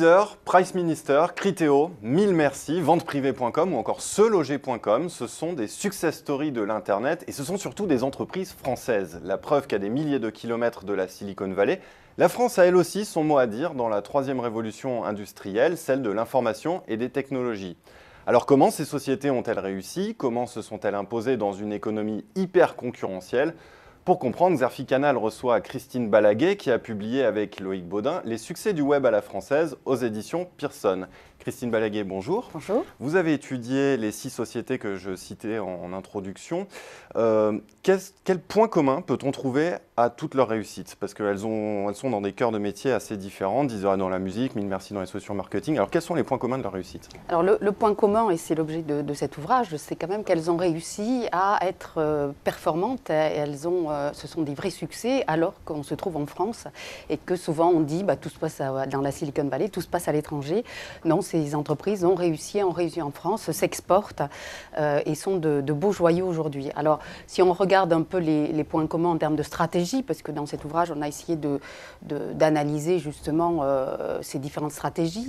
Deezer, Price Minister, Criteo, Mille Merci, Venteprivée.com ou encore Seloger.com, ce sont des success stories de l'Internet et ce sont surtout des entreprises françaises. La preuve qu'à des milliers de kilomètres de la Silicon Valley, la France a elle aussi son mot à dire dans la troisième révolution industrielle, celle de l'information et des technologies. Alors comment ces sociétés ont-elles réussi? Comment se sont-elles imposées dans une économie hyper concurrentielle? Pour comprendre, Xerfi Canal reçoit Christine Balaguet qui a publié avec Loïc Baudin Les succès du web à la française aux éditions Pearson. Christine Balaguet, bonjour. Bonjour. Vous avez étudié les 6 sociétés que je citais en introduction. Quel point commun peut-on trouver à toutes leurs réussites? Parce qu'elles sont dans des cœurs de métiers assez différents. Deezer dans la musique, Mille Merci dans les solutions marketing. Alors quels sont les points communs de leur réussite? Alors le point commun, et c'est l'objet de cet ouvrage, c'est quand même qu'elles ont réussi à être performantes. Ce sont des vrais succès alors qu'on se trouve en France et que souvent on dit tout se passe dans la Silicon Valley, tout se passe à l'étranger. Non, ces entreprises ont réussi en France, s'exportent et sont de beaux joyaux aujourd'hui. Alors si on regarde un peu les points communs en termes de stratégie, parce que dans cet ouvrage on a essayé d'analyser justement ces différentes stratégies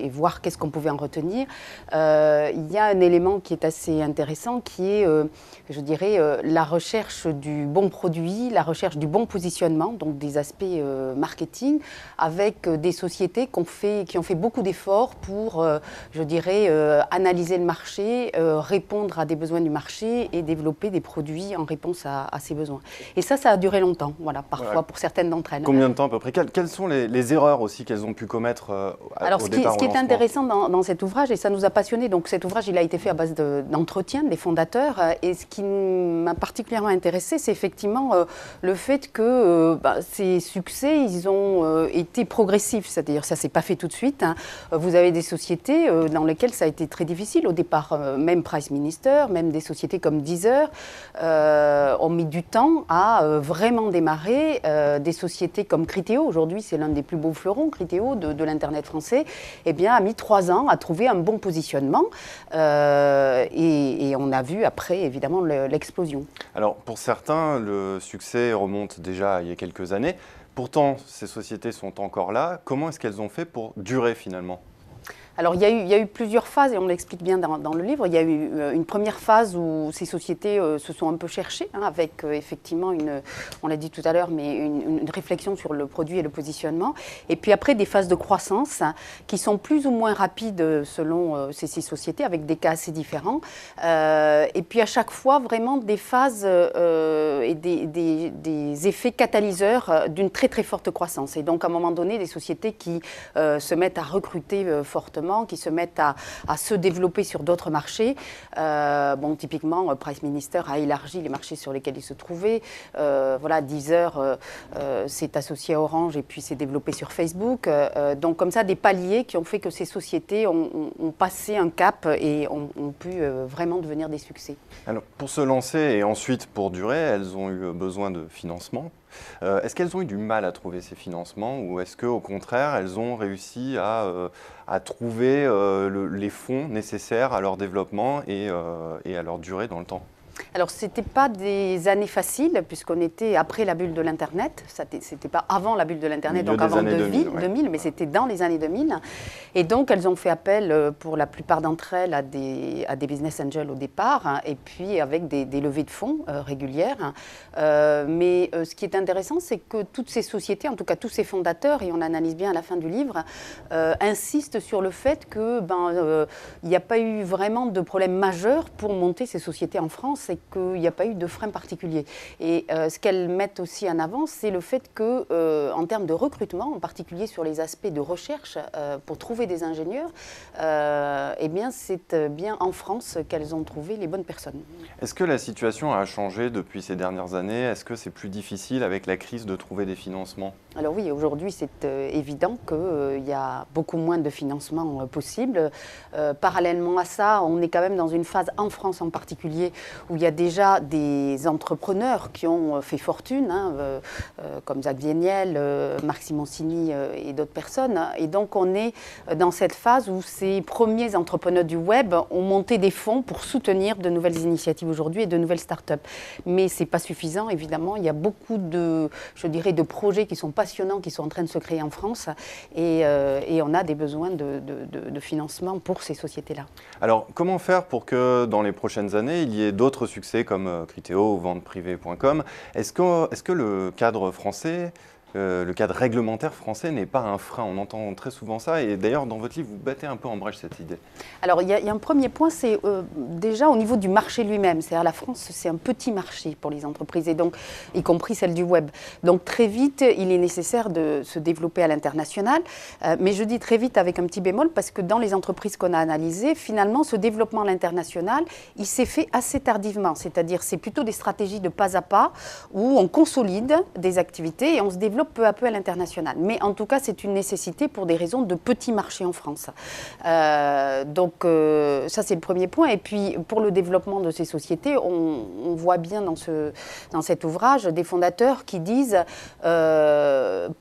et voir qu'est-ce qu'on pouvait en retenir, il y a un élément qui est assez intéressant qui est, je dirais, la recherche du bon produit, la recherche du bon positionnement, donc des aspects marketing, avec des sociétés qui ont fait beaucoup d'efforts pour, je dirais, analyser le marché, répondre à des besoins du marché et développer des produits en réponse à ces besoins. Et ça a duré longtemps, voilà, parfois pour certaines d'entre elles. Combien de temps à peu près? Quelles sont les erreurs aussi qu'elles ont pu commettre Alors, au départ? Ce qui est intéressant dans cet ouvrage, et ça nous a passionnés, donc cet ouvrage il a été fait à base d'entretien des fondateurs, et ce qui m'a particulièrement intéressé, c'est effectivement le fait que ces succès, ils ont été progressifs, c'est-à-dire ça ne s'est pas fait tout de suite. Hein. Vous avez des sociétés dans lesquelles ça a été très difficile. Au départ, même Price Minister, même des sociétés comme Deezer ont mis du temps à vraiment démarrer. Des sociétés comme Criteo, aujourd'hui c'est l'un des plus beaux fleurons, Criteo, de l'Internet français, eh bien, a mis 3 ans à trouver un bon positionnement et on a vu après évidemment l'explosion. Alors pour certains, le succès remonte déjà il y a quelques années. Pourtant, ces sociétés sont encore là. Comment est-ce qu'elles ont fait pour durer finalement ? Alors, il y a eu plusieurs phases, et on l'explique bien dans le livre. Il y a eu une première phase où ces sociétés se sont un peu cherchées, avec effectivement, on l'a dit tout à l'heure, mais une réflexion sur le produit et le positionnement. Et puis après, des phases de croissance qui sont plus ou moins rapides selon ces 6 sociétés, avec des cas assez différents. Et puis à chaque fois, vraiment des phases et des effets catalyseurs d'une très très forte croissance. Et donc, à un moment donné, des sociétés qui se mettent à recruter fortement, qui se mettent à se développer sur d'autres marchés. Typiquement, Price Minister a élargi les marchés sur lesquels il se trouvait. Deezer s'est associé à Orange et puis s'est développé sur Facebook. Donc, comme ça, des paliers qui ont fait que ces sociétés ont passé un cap et ont pu vraiment devenir des succès. Alors, pour se lancer et ensuite pour durer, elles ont eu besoin de financement. Est-ce qu'elles ont eu du mal à trouver ces financements ou est-ce qu'au contraire, elles ont réussi à trouver les fonds nécessaires à leur développement et à leur durée dans le temps? Alors, ce n'était pas des années faciles, puisqu'on était après la bulle de l'Internet. Ce n'était pas avant la bulle de l'Internet, donc avant 2000, mais c'était dans les années 2000. Et donc, elles ont fait appel, pour la plupart d'entre elles, à des business angels au départ, et puis avec des levées de fonds régulières. Mais ce qui est intéressant, c'est que toutes ces sociétés, en tout cas tous ces fondateurs, et on analyse bien à la fin du livre, insistent sur le fait qu'il n'y a pas eu vraiment de problème majeur pour monter ces sociétés en France, et qu'il n'y a pas eu de frein particulier. Et ce qu'elles mettent aussi en avant, c'est le fait que, en termes de recrutement, en particulier sur les aspects de recherche, pour trouver des ingénieurs, c'est bien en France qu'elles ont trouvé les bonnes personnes. Est-ce que la situation a changé depuis ces dernières années? Est-ce que c'est plus difficile avec la crise de trouver des financements? Alors oui, aujourd'hui, c'est évident qu'il y a beaucoup moins de financement possible. Parallèlement à ça, on est quand même dans une phase, en France en particulier, où il y a déjà des entrepreneurs qui ont fait fortune, comme Jacques Vignel, Marc Simoncini et d'autres personnes. Et donc on est dans cette phase où ces premiers entrepreneurs du web ont monté des fonds pour soutenir de nouvelles initiatives aujourd'hui et de nouvelles start-up. Mais ce n'est pas suffisant, évidemment. Il y a beaucoup de projets qui sont passionnants, qui sont en train de se créer en France. Et on a des besoins de financement pour ces sociétés-là. Alors, comment faire pour que dans les prochaines années, il y ait d'autres succès comme Criteo ou venteprivée.com? Est-ce que le cadre français, le cadre réglementaire français n'est pas un frein? On entend très souvent ça et d'ailleurs dans votre livre vous battez un peu en brèche cette idée. Alors il y a un premier point, c'est déjà au niveau du marché lui-même. C'est-à-dire la France, c'est un petit marché pour les entreprises et donc y compris celle du web. Donc très vite, il est nécessaire de se développer à l'international. Mais je dis très vite avec un petit bémol parce que dans les entreprises qu'on a analysées, finalement ce développement à l'international, il s'est fait assez tardivement. C'est-à-dire c'est plutôt des stratégies de pas à pas où on consolide des activités et on se développe peu à peu à l'international. Mais en tout cas, c'est une nécessité pour des raisons de petits marchés en France. Donc, ça, c'est le premier point. Et puis, pour le développement de ces sociétés, on voit bien dans cet ouvrage des fondateurs qui disent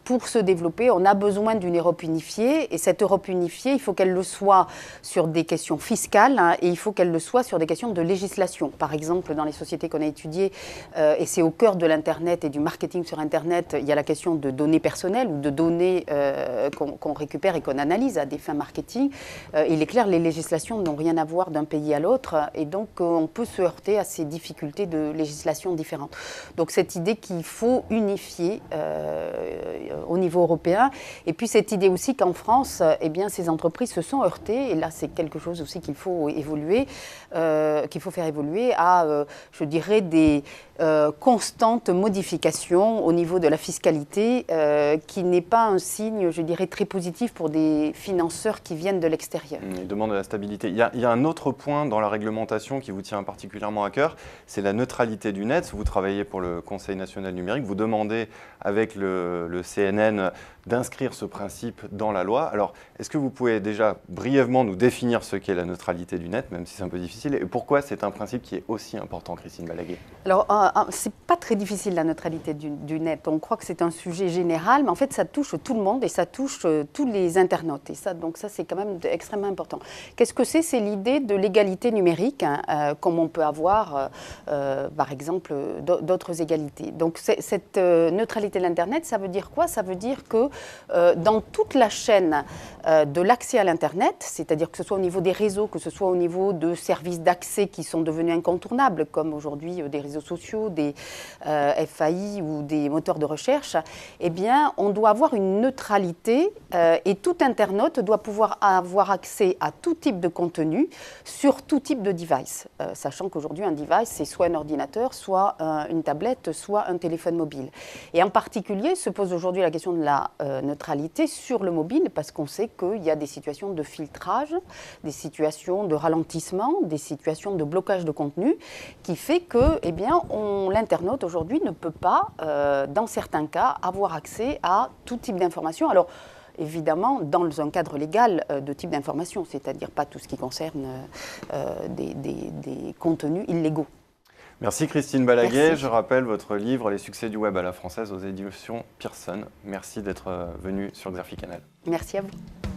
pour se développer, on a besoin d'une Europe unifiée. Et cette Europe unifiée, il faut qu'elle le soit sur des questions fiscales et il faut qu'elle le soit sur des questions de législation. Par exemple, dans les sociétés qu'on a étudiées, et c'est au cœur de l'Internet et du marketing sur Internet, il y a la question de données personnelles ou de données qu'on récupère et qu'on analyse à des fins marketing. Il est clair, les législations n'ont rien à voir d'un pays à l'autre et donc on peut se heurter à ces difficultés de législation différentes. Donc cette idée qu'il faut unifier au niveau européen et puis cette idée aussi qu'en France, eh bien, ces entreprises se sont heurtées et là c'est quelque chose aussi qu'il faut évoluer, qu'il faut faire évoluer à, je dirais, des constantes modifications au niveau de la fiscalité qui n'est pas un signe, je dirais, très positif pour des financeurs qui viennent de l'extérieur. Ils demandent de la stabilité. Il y a un autre point dans la réglementation qui vous tient particulièrement à cœur, c'est la neutralité du net. Vous travaillez pour le Conseil national numérique, vous demandez avec le CNN d'inscrire ce principe dans la loi. Alors, est-ce que vous pouvez déjà brièvement nous définir ce qu'est la neutralité du net, même si c'est un peu difficile, et pourquoi c'est un principe qui est aussi important, Christine Balaguer? Alors, c'est pas très difficile la neutralité du net. On croit que c'est un sujet général, mais en fait, ça touche tout le monde et ça touche tous les internautes. Et ça, donc ça, c'est quand même extrêmement important. Qu'est-ce que c'est? C'est l'idée de l'égalité numérique, comme on peut avoir, par exemple, d'autres égalités. Donc, cette neutralité de l'Internet, ça veut dire quoi? Ça veut dire que dans toute la chaîne de l'accès à l'Internet, c'est-à-dire que ce soit au niveau des réseaux, que ce soit au niveau de services d'accès qui sont devenus incontournables, comme aujourd'hui des réseaux sociaux, des FAI ou des moteurs de recherche, eh bien, on doit avoir une neutralité et tout internaute doit pouvoir avoir accès à tout type de contenu sur tout type de device, sachant qu'aujourd'hui, un device, c'est soit un ordinateur, soit une tablette, soit un téléphone mobile. Et en particulier, se pose aujourd'hui la question de la neutralité sur le mobile, parce qu'on sait qu'il y a des situations de filtrage, des situations de ralentissement, des situations de blocage de contenu, qui fait que, eh bien, l'internaute aujourd'hui ne peut pas, dans certains cas, avoir accès à tout type d'informations. Alors, évidemment, dans un cadre légal de type d'information, c'est-à-dire pas tout ce qui concerne des contenus illégaux. Merci Christine Balaguer. Merci. Je rappelle votre livre « Les succès du web à la française » aux éditions Pearson. Merci d'être venue sur Xerfi Canal. Merci à vous.